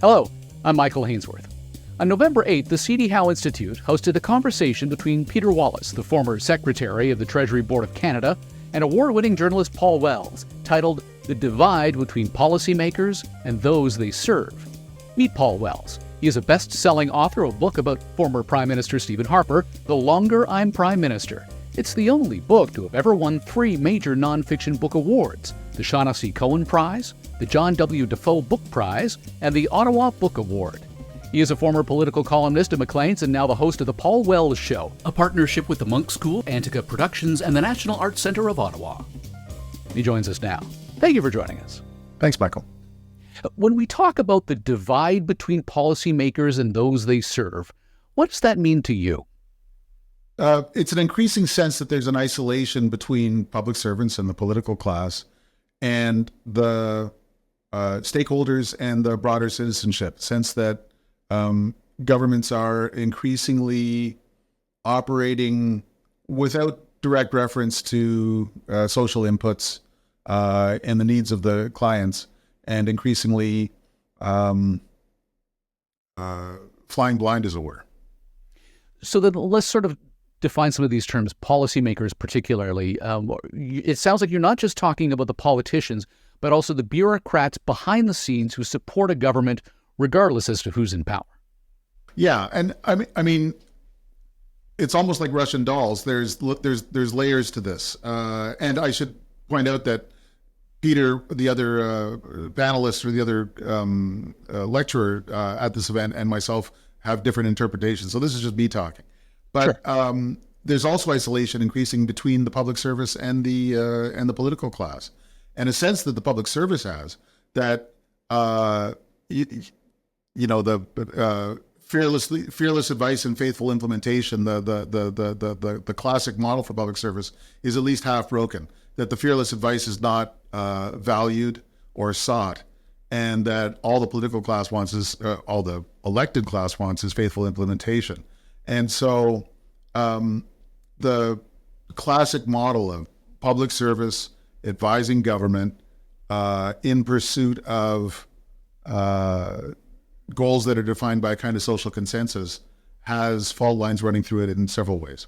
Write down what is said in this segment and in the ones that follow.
Hello, I'm Michael Hainsworth. On November 8th, the C.D. Howe Institute hosted a conversation between Peter Wallace, the former Secretary of the Treasury Board of Canada, and award-winning journalist Paul Wells, titled The Divide Between Policymakers and Those They Serve. Meet Paul Wells. He is a best-selling author of a book about former Prime Minister Stephen Harper, The Longer I'm Prime Minister. It's the only book to have ever won 3 major nonfiction book awards, the Shaughnessy Cohen Prize, the John W. Defoe Book Prize, and the Ottawa Book Award. He is a former political columnist at Maclean's and now the host of The Paul Wells Show, a partnership with the Monk School, Antica Productions, and the National Arts Centre of Ottawa. He joins us now. Thank you for joining us. Thanks, Michael. When we talk about the divide between policymakers and those they serve, what does that mean to you? It's an increasing sense that there's an isolation between public servants and the political class and the stakeholders and the broader citizenship, sense that governments are increasingly operating without direct reference to social inputs and the needs of the clients, and increasingly flying blind, as it were. So then let's sort of define some of these terms, policymakers particularly. It sounds like you're not just talking about the politicians, but also the bureaucrats behind the scenes who support a government regardless as to who's in power. Yeah, and I mean, it's almost like Russian dolls. There's layers to this, and I should point out that Peter, the other panelist or the other lecturer at this event, and myself have different interpretations. So this is just me talking. But sure. There's also isolation increasing between the public service and the political class, and a sense that the public service has that the fearless advice and faithful implementation, the classic model for public service is at least half broken. That the fearless advice is not valued or sought, and that all the political class wants is all the elected class wants is faithful implementation. And so the classic model of public service advising government in pursuit of goals that are defined by a kind of social consensus has fault lines running through it in several ways.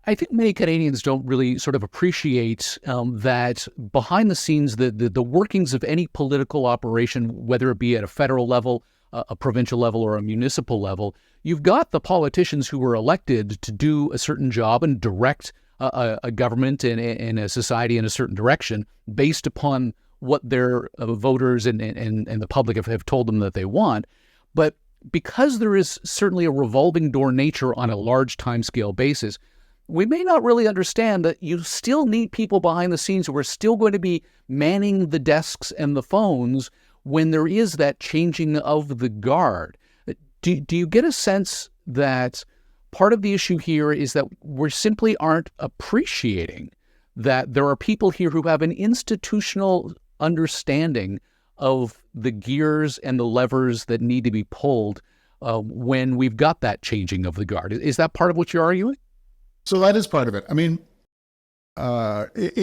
I think many Canadians don't really sort of appreciate that behind the scenes, the workings of any political operation, whether it be at a federal level, a provincial level, or a municipal level, you've got the politicians who were elected to do a certain job and direct a government and a society in a certain direction based upon what their voters and the public have told them that they want. But because there is certainly a revolving door nature on a large timescale basis, we may not really understand that you still need people behind the scenes who are still going to be manning the desks and the phones when there is that changing of the guard. Do you get a sense that part of the issue here is that we simply aren't appreciating that there are people here who have an institutional understanding of the gears and the levers that need to be pulled when we've got that changing of the guard? Is that part of what you're arguing? So that is part of it. I mean,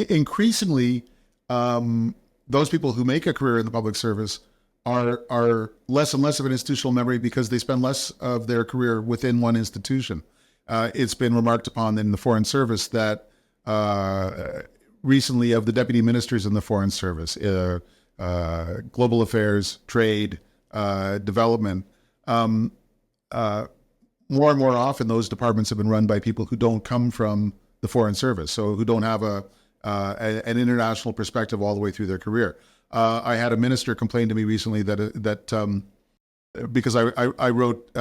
increasingly, those people who make a career in the public service are less and less of an institutional memory because they spend less of their career within one institution. It's been remarked upon in the Foreign Service that recently of the deputy ministers in the Foreign Service, global affairs, trade, development, more and more often those departments have been run by people who don't come from the Foreign Service, so who don't have an international perspective all the way through their career. I had a minister complain to me recently that because I wrote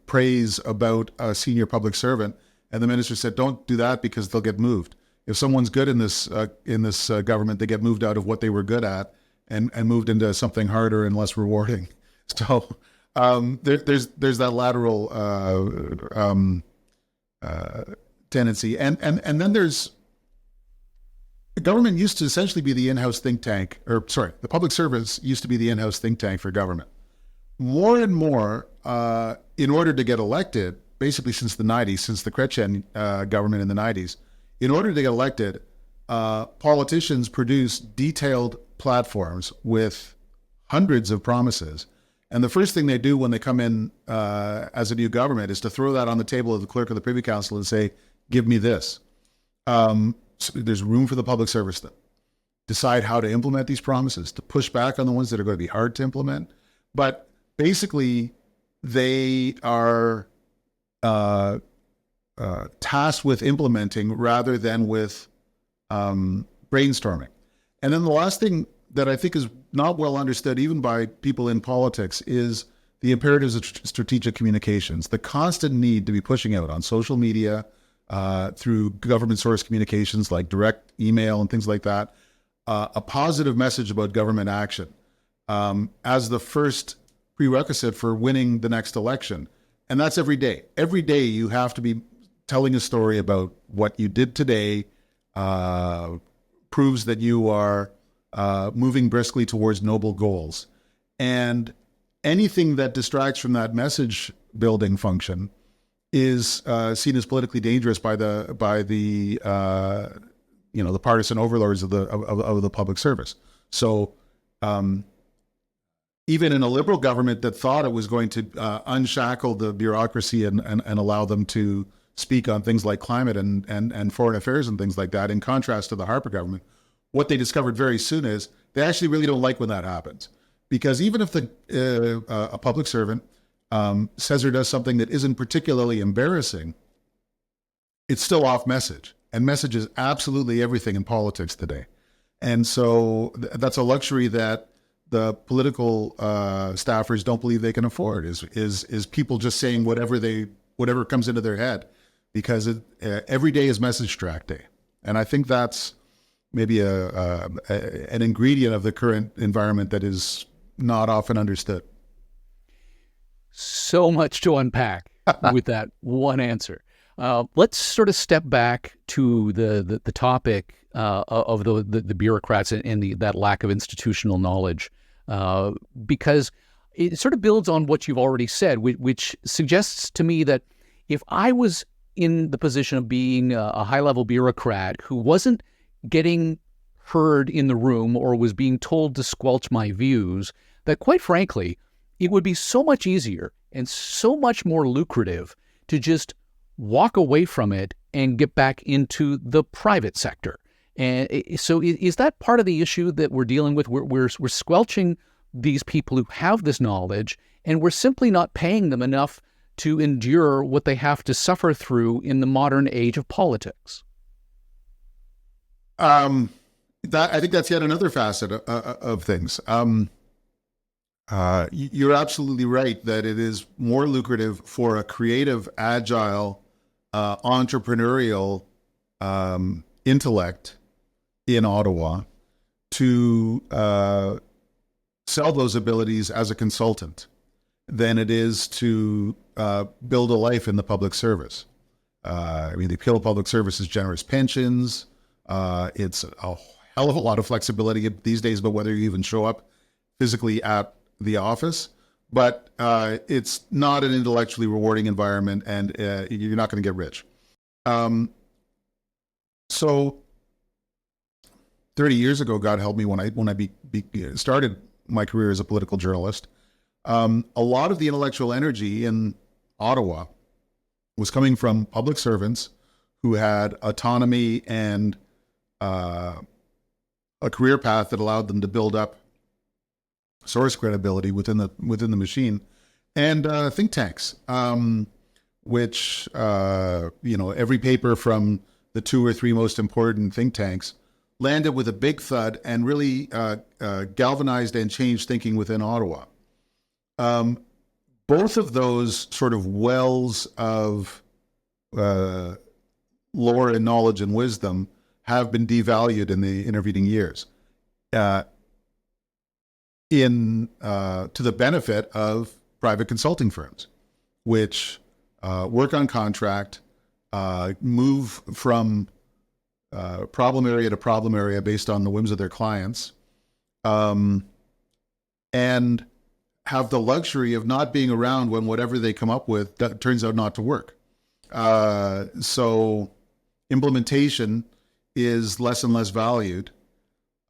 praise about a senior public servant, and the minister said, "Don't do that because they'll get moved. If someone's good in this government, they get moved out of what they were good at and moved into something harder and less rewarding." So there's that lateral tendency, and then there's the government used to essentially be the in-house think tank, the public service used to be the in-house think tank for government. More and more, in order to get elected, basically since the 90s, since the Chrétien government in the 90s, in order to get elected, politicians produce detailed platforms with hundreds of promises. And the first thing they do when they come in as a new government is to throw that on the table of the clerk of the Privy Council and say, give me this. So there's room for the public service to decide how to implement these promises, to push back on the ones that are going to be hard to implement. But basically, they are tasked with implementing rather than with brainstorming. And then the last thing that I think is not well understood, even by people in politics, is the imperatives of strategic communications, the constant need to be pushing out on social media, through government source communications like direct email and things like that, a positive message about government action as the first prerequisite for winning the next election. And that's every day. Every day you have to be telling a story about what you did today, proves that you are moving briskly towards noble goals. And anything that distracts from that message building function is seen as politically dangerous by the partisan overlords of the public service. So even in a liberal government that thought it was going to unshackle the bureaucracy and allow them to speak on things like climate and foreign affairs and things like that, in contrast to the Harper government, what they discovered very soon is they actually really don't like when that happens. Because even if a public servant says or does something that isn't particularly embarrassing, it's still off message. And message is absolutely everything in politics today. And so that's a luxury that the political staffers don't believe they can afford, is people just saying whatever comes into their head, because every day is message track day. And I think that's maybe an ingredient of the current environment that is not often understood. So much to unpack with that one answer. Let's sort of step back to the topic of the bureaucrats and that lack of institutional knowledge, because it sort of builds on what you've already said, which suggests to me that if I was in the position of being a high-level bureaucrat who wasn't getting heard in the room or was being told to squelch my views, that quite frankly, it would be so much easier and so much more lucrative to just walk away from it and get back into the private sector. And so is that part of the issue that we're dealing with? We're squelching these people who have this knowledge, and we're simply not paying them enough to endure what they have to suffer through in the modern age of politics. I think that's yet another facet of things. You're absolutely right that it is more lucrative for a creative, agile, entrepreneurial intellect in Ottawa to sell those abilities as a consultant than it is to build a life in the public service. The appeal of public service is generous pensions. It's a hell of a lot of flexibility these days about whether you even show up physically at the office, but it's not an intellectually rewarding environment, and you're not going to get rich. So 30 years ago, God help me, when I started my career as a political journalist, a lot of the intellectual energy in Ottawa was coming from public servants who had autonomy and a career path that allowed them to build up source credibility within the machine, and think tanks, which every paper from the 2 or 3 most important think tanks landed with a big thud and really galvanized and changed thinking within Ottawa. Both of those sort of wells of lore and knowledge and wisdom have been devalued in the intervening years, to the benefit of private consulting firms, which work on contract, move from problem area to problem area based on the whims of their clients, and have the luxury of not being around when whatever they come up with turns out not to work. So implementation is less and less valued,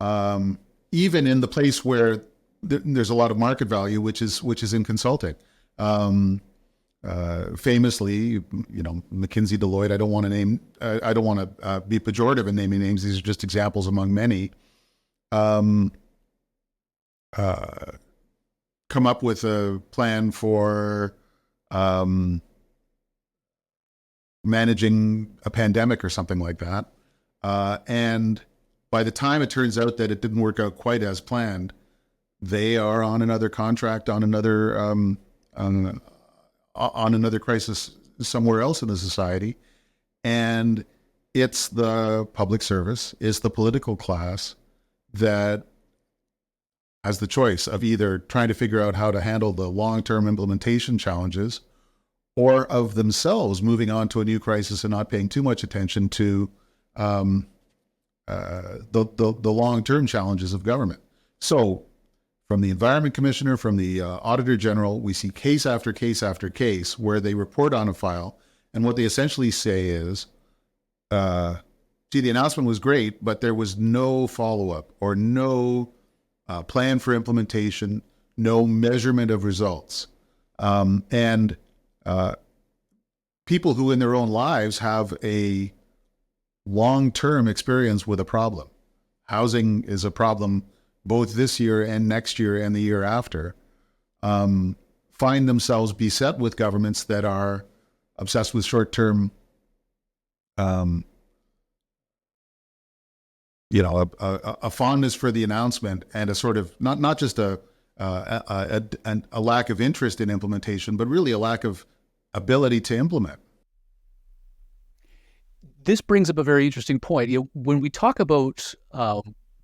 even in the place where there's a lot of market value, which is in consulting. Famously, McKinsey, Deloitte. I don't want to be pejorative in naming names. These are just examples among many. Come up with a plan for managing a pandemic or something like that. And by the time it turns out that it didn't work out quite as planned, they are on another contract, on another crisis somewhere else in the society. And it's the public service, it's the political class that has the choice of either trying to figure out how to handle the long-term implementation challenges, or of themselves moving on to a new crisis and not paying too much attention to the long-term challenges of government. So from the Environment Commissioner, from the Auditor General, we see case after case after case where they report on a file, and what they essentially say is, gee, the announcement was great, but there was no follow-up or no plan for implementation, no measurement of results. And people who in their own lives have a long-term experience with a problem. Housing is a problem both this year and next year and the year after, find themselves beset with governments that are obsessed with short-term, a fondness for the announcement, and a sort of not just a lack of interest in implementation, but really a lack of ability to implement. This brings up a very interesting point. When we talk about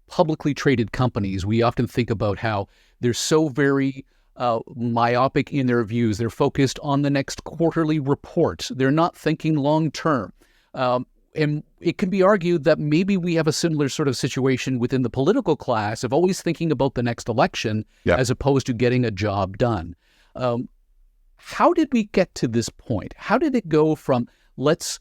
publicly traded companies, we often think about how they're so very myopic in their views. They're focused on the next quarterly report. They're not thinking long term. And it can be argued that maybe we have a similar sort of situation within the political class of always thinking about the next election, as opposed to getting a job done. How did we get to this point? How did it go from let's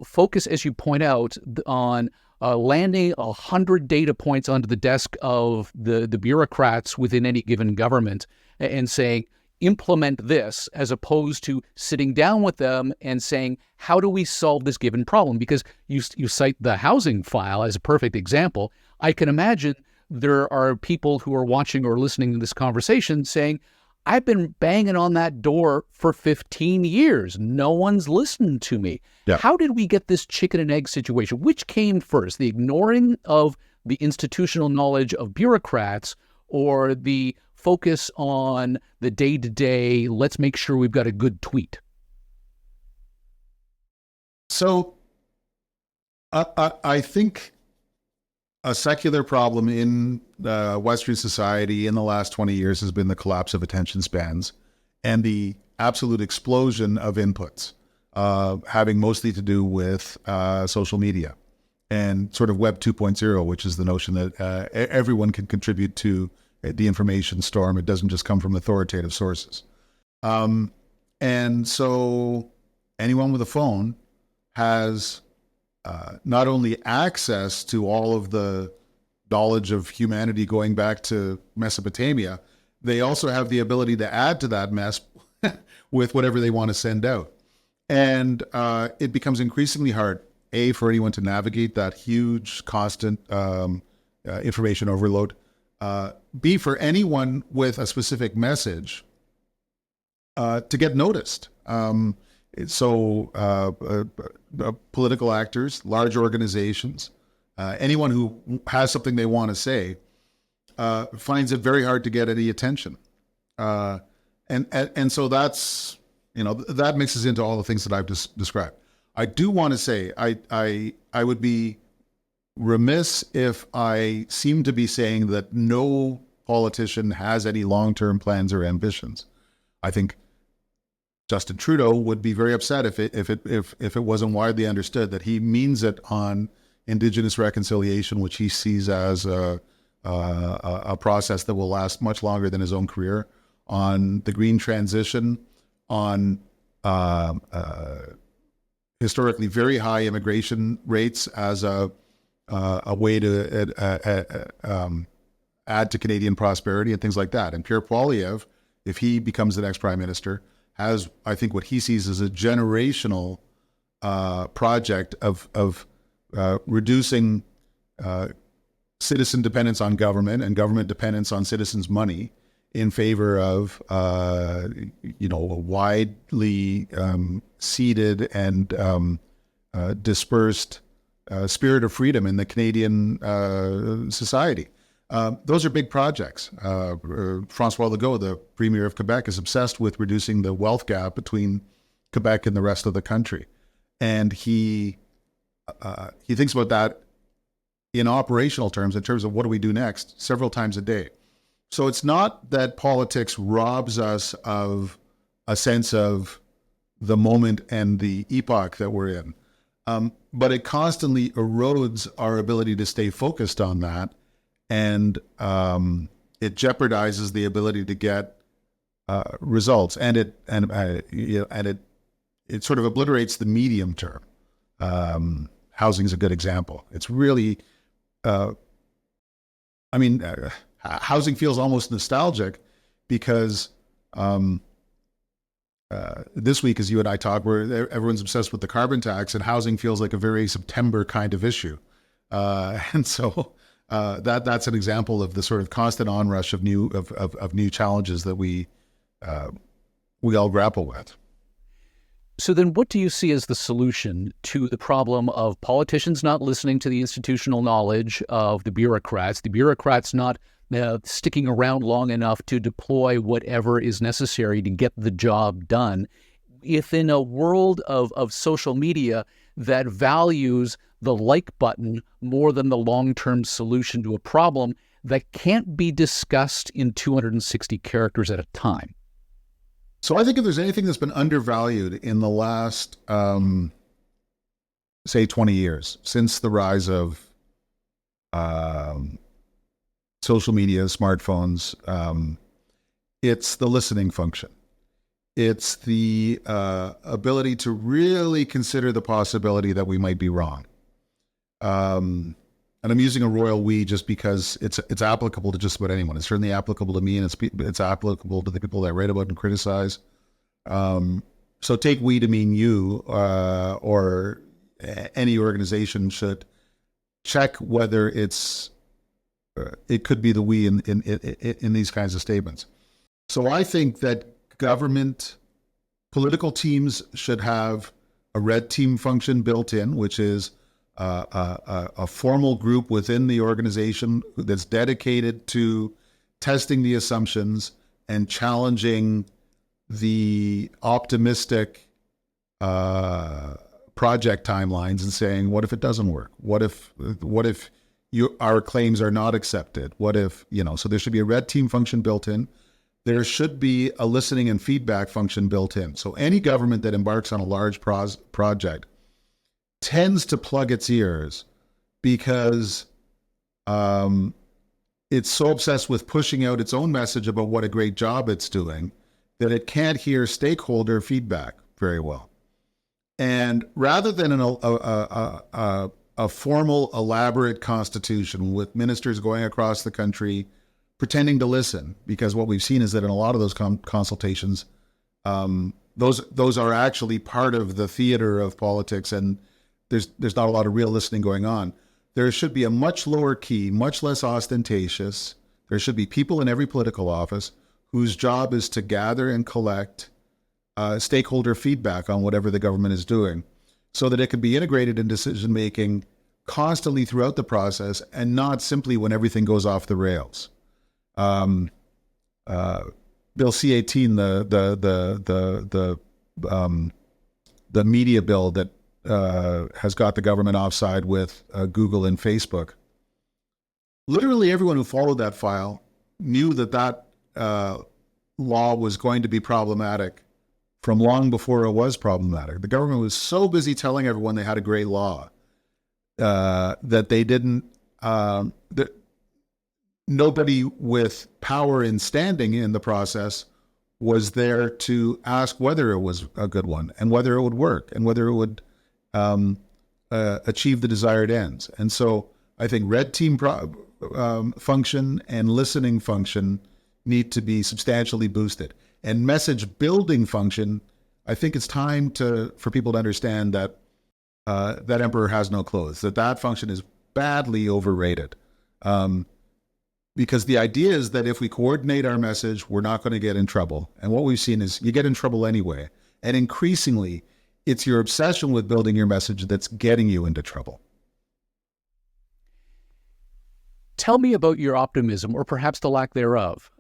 focus, as you point out, on landing 100 data points onto the desk of the bureaucrats within any given government and saying, implement this, as opposed to sitting down with them and saying, how do we solve this given problem? Because you cite the housing file as a perfect example. I can imagine there are people who are watching or listening to this conversation saying, I've been banging on that door for 15 years. No one's listened to me. Yeah. How did we get this chicken and egg situation? Which came first, the ignoring of the institutional knowledge of bureaucrats, or the focus on the day-to-day, let's make sure we've got a good tweet? So I think a secular problem in Western society in the last 20 years has been the collapse of attention spans and the absolute explosion of inputs, having mostly to do with social media and sort of Web 2.0, which is the notion that everyone can contribute to the information storm. It doesn't just come from authoritative sources. And so anyone with a phone has not only access to all of the knowledge of humanity going back to Mesopotamia, they also have the ability to add to that mess with whatever they want to send out. And it becomes increasingly hard, A, for anyone to navigate that huge, constant information overload. B, for anyone with a specific message to get noticed. Political actors, large organizations, anyone who has something they want to say, finds it very hard to get any attention. And so that's, that mixes into all the things that I've just described. I do want to say, I would be remiss if I seem to be saying that no politician has any long-term plans or ambitions. I think Justin Trudeau would be very upset if it wasn't widely understood that he means it on Indigenous reconciliation, which he sees as a process that will last much longer than his own career, on the green transition, on historically very high immigration rates as a way to add to Canadian prosperity and things like that. And Pierre Poilievre, if he becomes the next prime minister, has, I think, what he sees as a generational project of reducing citizen dependence on government and government dependence on citizens' money in favor of, a widely seeded and dispersed spirit of freedom in the Canadian society. Those are big projects. François Legault, the Premier of Quebec, is obsessed with reducing the wealth gap between Quebec and the rest of the country. And he thinks about that in operational terms, in terms of what do we do next, several times a day. So it's not that politics robs us of a sense of the moment and the epoch that we're in, but it constantly erodes our ability to stay focused on that, and it jeopardizes the ability to get results, and it sort of obliterates the medium term. Housing is a good example. It's really, housing feels almost nostalgic because this week, as you and I talk, where everyone's obsessed with the carbon tax, and housing feels like a very September kind of issue. And so that's an example of the sort of constant onrush of new challenges that we all grapple with. So then what do you see as the solution to the problem of politicians not listening to the institutional knowledge of the bureaucrats not sticking around long enough to deploy whatever is necessary to get the job done? If in a world of social media that values the like button more than the long-term solution to a problem that can't be discussed in 260 characters at a time? So I think if there's anything that's been undervalued in the last, say, 20 years, since the rise of social media, smartphones, it's the listening function. It's the ability to really consider the possibility that we might be wrong. And I'm using a royal we just because it's applicable to just about anyone. It's certainly applicable to me, and it's applicable to the people that I write about and criticize. So take we to mean you, or any organization should check whether it could be the we in these kinds of statements. So I think that government, political teams should have a red team function built in, which is a formal group within the organization that's dedicated to testing the assumptions and challenging the optimistic project timelines and saying, what if it doesn't work? What if our claims are not accepted? What if, so there should be a red team function built in. There should be a listening and feedback function built in. So any government that embarks on a large project tends to plug its ears because it's so obsessed with pushing out its own message about what a great job it's doing that it can't hear stakeholder feedback very well. And rather than a formal, elaborate constitution with ministers going across the country pretending to listen, because what we've seen is that in a lot of those consultations, those are actually part of the theater of politics, and there's not a lot of real listening going on. There should be a much lower key, much less ostentatious. There should be people in every political office whose job is to gather and collect stakeholder feedback on whatever the government is doing, so that it can be integrated in decision-making constantly throughout the process, and not simply when everything goes off the rails. Bill C-18, the media bill that has got the government offside with Google and Facebook. Literally everyone who followed that file knew that law was going to be problematic from long before it was problematic. The government was so busy telling everyone they had a great law that they didn't, that nobody with power and standing in the process was there to ask whether it was a good one, and whether it would work, and whether it would achieve the desired ends. And so I think red team function and listening function need to be substantially boosted. And message building function, I think it's time for people to understand that that emperor has no clothes, that function is badly overrated. Because the idea is that if we coordinate our message, we're not going to get in trouble. And what we've seen is you get in trouble anyway. And increasingly, it's your obsession with building your message that's getting you into trouble. Tell me about your optimism, or perhaps the lack thereof.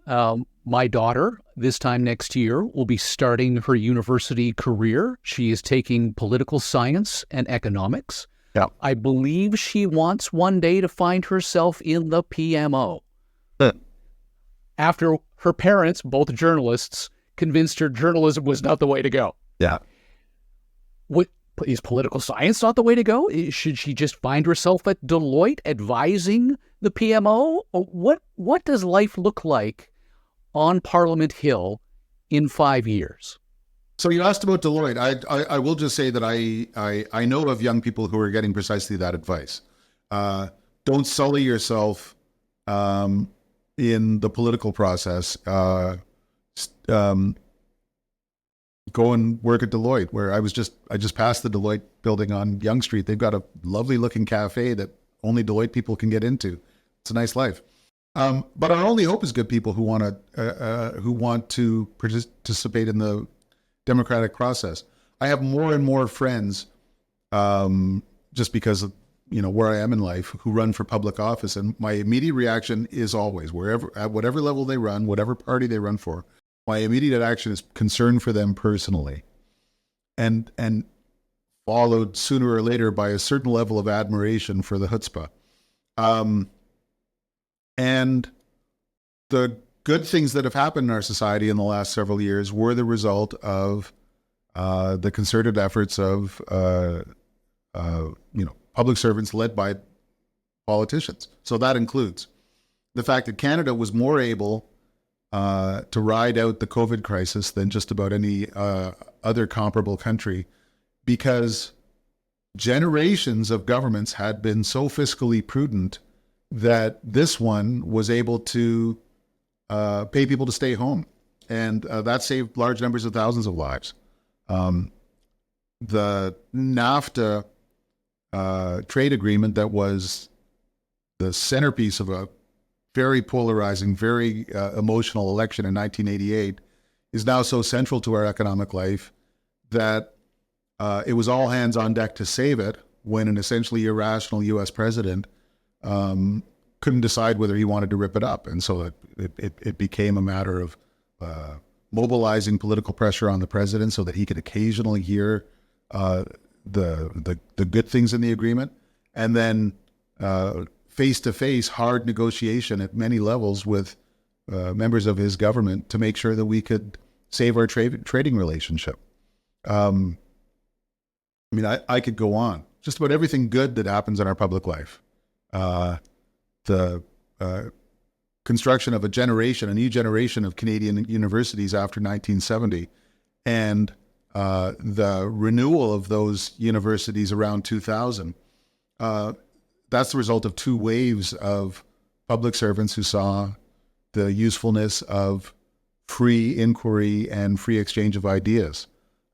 My daughter, this time next year, will be starting her university career. She is taking political science and economics. Yeah. I believe she wants one day to find herself in the PMO. After her parents, both journalists, convinced her journalism was not the way to go. Yeah. What is political science not the way to go? Should she just find herself at Deloitte advising the PMO? Or what does life look like on Parliament Hill in 5 years? So you asked about Deloitte. I will just say that I know of young people who are getting precisely that advice. Don't sully yourself in the political process. Go and work at Deloitte, where I just passed the Deloitte building on Yonge Street. They've got a lovely looking cafe that only Deloitte people can get into. It's a nice life. But our only hope is good people who want to participate in the democratic process. I have more and more friends, just because of where I am in life, who run for public office, and my immediate reaction is always, at whatever level they run, whatever party they run for, my immediate action is concern for them personally, and followed sooner or later by a certain level of admiration for the chutzpah. And the good things that have happened in our society in the last several years were the result of the concerted efforts of public servants led by politicians. So that includes the fact that Canada was more able to ride out the COVID crisis than just about any other comparable country, because generations of governments had been so fiscally prudent that this one was able to pay people to stay home. And that saved large numbers of thousands of lives. The NAFTA trade agreement that was the centerpiece of a very polarizing, very emotional election in 1988 is now so central to our economic life that it was all hands on deck to save it when an essentially irrational U.S. president couldn't decide whether he wanted to rip it up. And so it became a matter of mobilizing political pressure on the president so that he could occasionally hear the good things in the agreement, and then face-to-face hard negotiation at many levels with members of his government to make sure that we could save our trading relationship. I could go on. Just about everything good that happens in our public life. The construction of a new generation of Canadian universities after 1970, and the renewal of those universities around 2000. That's the result of two waves of public servants who saw the usefulness of free inquiry and free exchange of ideas.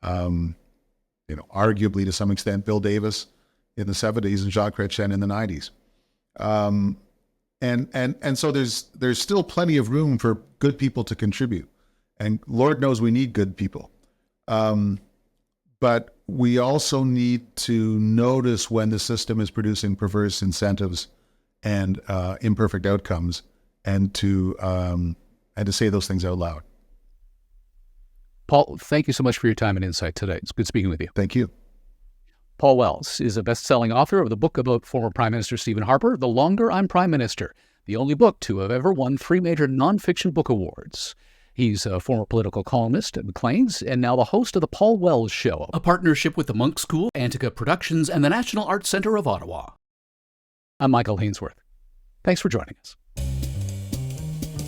Arguably to some extent, Bill Davis in the 70s and Jacques Chrétien in the 90s. And so there's still plenty of room for good people to contribute. And Lord knows we need good people. But we also need to notice when the system is producing perverse incentives and imperfect outcomes, and to say those things out loud. Paul, thank you so much for your time and insight today. It's good speaking with you. Thank you. Paul Wells is a best-selling author of the book about former Prime Minister Stephen Harper, The Longer I'm Prime Minister, the only book to have ever won 3 major nonfiction book awards. He's a former political columnist at Maclean's and now the host of The Paul Wells Show, a partnership with the Monk School, Antica Productions, and the National Arts Centre of Ottawa. I'm Michael Hainsworth. Thanks for joining us.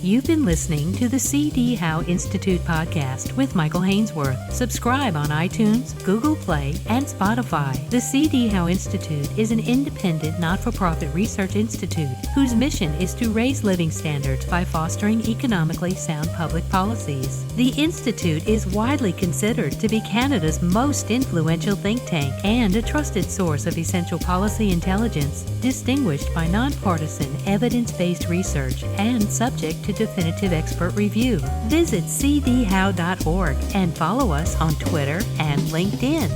You've been listening to the C.D. Howe Institute podcast with Michael Hainsworth. Subscribe on iTunes, Google Play, and Spotify. The C.D. Howe Institute is an independent, not-for-profit research institute whose mission is to raise living standards by fostering economically sound public policies. The Institute is widely considered to be Canada's most influential think tank and a trusted source of essential policy intelligence, distinguished by nonpartisan, evidence-based research and subject to definitive expert review. Visit cdhow.org and follow us on Twitter and LinkedIn.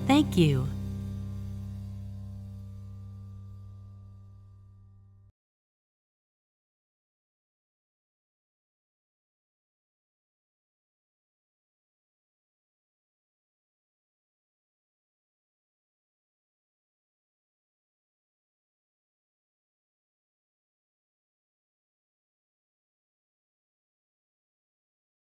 Thank you.